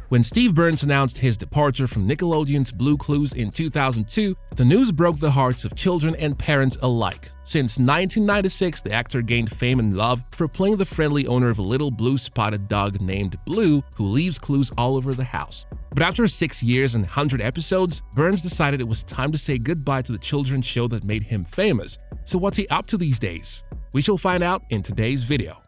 When Steve Burns announced his departure from Nickelodeon's Blues Clues in 2002, the news broke the hearts of children and parents alike. Since 1996, the actor gained fame and love for playing the friendly owner of a little blue-spotted dog named Blue, who leaves clues all over the house. But after 6 years and 100 episodes, Burns decided it was time to say goodbye to the children's show that made him famous. So what's he up to these days? We shall find out in today's video.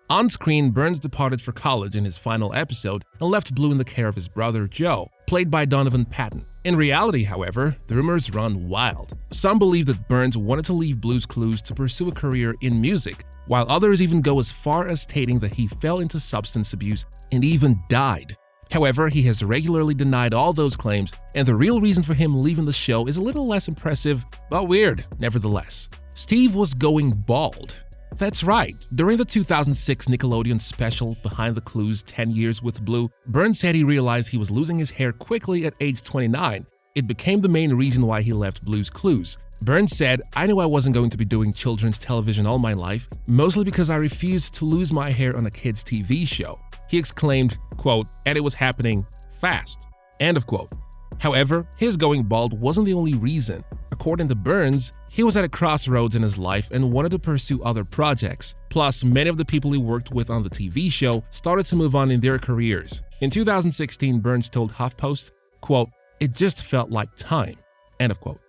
On screen, Burns departed for college in his final episode and left Blue in the care of his brother Joe, played by Donovan Patton. In reality, however, the rumors run wild. Some believe that Burns wanted to leave Blues Clues to pursue a career in music, while others even go as far as stating that he fell into substance abuse and even died. However, he has regularly denied all those claims, and the real reason for him leaving the show is a little less impressive, but weird nevertheless. Steve was going bald. That's right, during the 2006 Nickelodeon special Behind the Clues 10 Years with Blue, Burns said he realized he was losing his hair quickly at age 29. It became the main reason why he left Blues Clues. Burns said, "I knew I wasn't going to be doing children's television all my life, mostly because I refused to lose my hair on a kid's TV show." He exclaimed, quote, "and it was happening fast," end of quote. However, his going bald wasn't the only reason. According to Burns, he was at a crossroads in his life and wanted to pursue other projects. Plus, many of the people he worked with on the TV show started to move on in their careers. In 2016, Burns told HuffPost, quote, "It just felt like time," end of quote.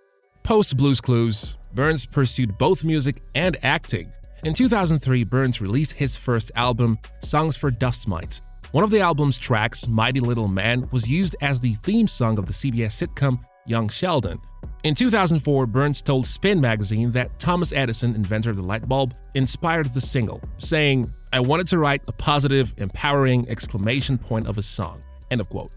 Post Blues Clues, Burns pursued both music and acting. In 2003, Burns released his first album, Songs for Dust Mites. One of the album's tracks, Mighty Little Man, was used as the theme song of the CBS sitcom Young Sheldon. In 2004, Burns told Spin magazine that Thomas Edison, inventor of the light bulb, inspired the single, saying, "I wanted to write a positive, empowering exclamation point of a song," end of quote.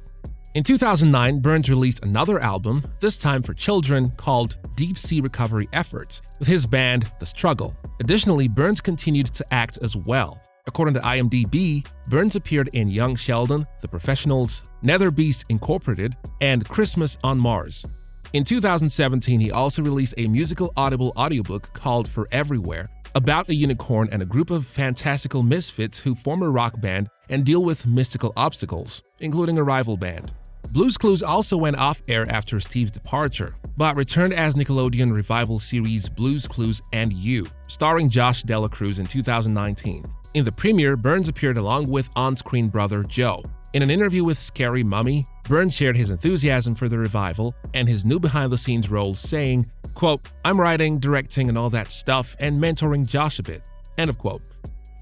In 2009, Burns released another album, this time for children, called Deep Sea Recovery Efforts, with his band The Struggle. Additionally, Burns continued to act as well. According to IMDb, Burns appeared in Young Sheldon, The Professionals, Nether Beast Incorporated, and Christmas on Mars. In 2017, he also released a musical Audible audiobook called For Everywhere, about a unicorn and a group of fantastical misfits who form a rock band and deal with mystical obstacles, including a rival band. Blues Clues also went off-air after Steve's departure, but returned as Nickelodeon revival series Blues Clues and You, starring Josh Dela Cruz in 2019. In the premiere, Burns appeared along with on-screen brother Joe. In an interview with Scary Mummy, Burns shared his enthusiasm for the revival and his new behind-the-scenes role, saying, quote, "I'm writing, directing, and all that stuff, and mentoring Josh a bit," end of quote.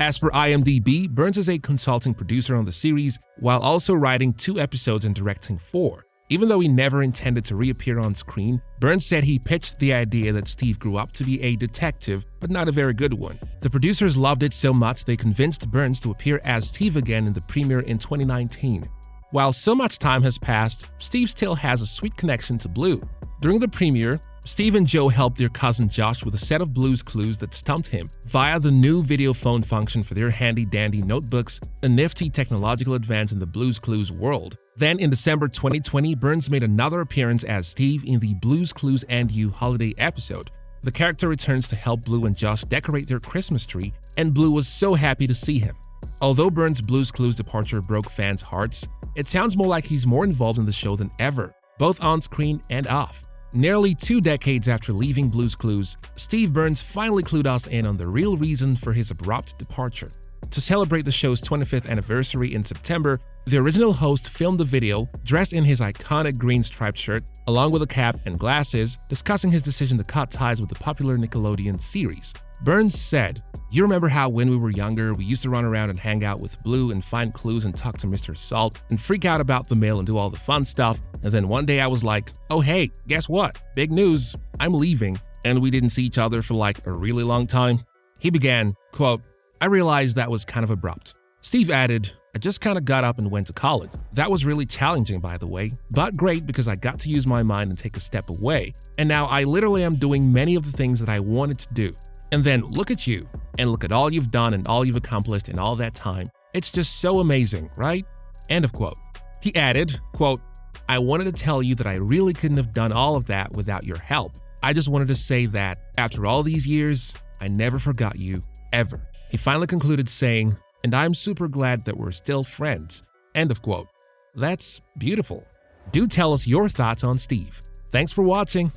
As per IMDb, Burns is a consulting producer on the series, while also writing 2 episodes and directing 4. Even though he never intended to reappear on screen, Burns said he pitched the idea that Steve grew up to be a detective, but not a very good one. The producers loved it so much they convinced Burns to appear as Steve again in the premiere in 2019. While so much time has passed, Steve still has a sweet connection to Blue. During the premiere, Steve and Joe helped their cousin Josh with a set of Blues Clues that stumped him via the new video phone function for their handy-dandy notebooks, a nifty technological advance in the Blues Clues world. Then in December 2020, Burns made another appearance as Steve in the Blues Clues and You holiday episode. The character returns to help Blue and Josh decorate their Christmas tree, and Blue was so happy to see him. Although Burns' Blues Clues departure broke fans' hearts, it sounds more like he's more involved in the show than ever, both on-screen and off. Nearly 2 decades after leaving Blues Clues, Steve Burns finally clued us in on the real reason for his abrupt departure. To celebrate the show's 25th anniversary in September, the original host filmed a video dressed in his iconic green striped shirt, along with a cap and glasses, discussing his decision to cut ties with the popular Nickelodeon series. Burns said, "You remember how when we were younger, we used to run around and hang out with Blue and find clues and talk to Mr. Salt and freak out about the mail and do all the fun stuff, and then one day I was like, oh hey, guess what? Big news, I'm leaving," and we didn't see each other for like a really long time. He began, quote, "I realized that was kind of abrupt." Steve added, "I just kind of got up and went to college. That was really challenging, by the way, but great because I got to use my mind and take a step away. And now I literally am doing many of the things that I wanted to do. And then look at you, and look at all you've done and all you've accomplished in all that time. It's just so amazing, right?" End of quote. He added, quote, "I wanted to tell you that I really couldn't have done all of that without your help. I just wanted to say that, after all these years, I never forgot you, ever." He finally concluded saying, "And I'm super glad that we're still friends," end of quote. That's beautiful. Do tell us your thoughts on Steve. Thanks for watching.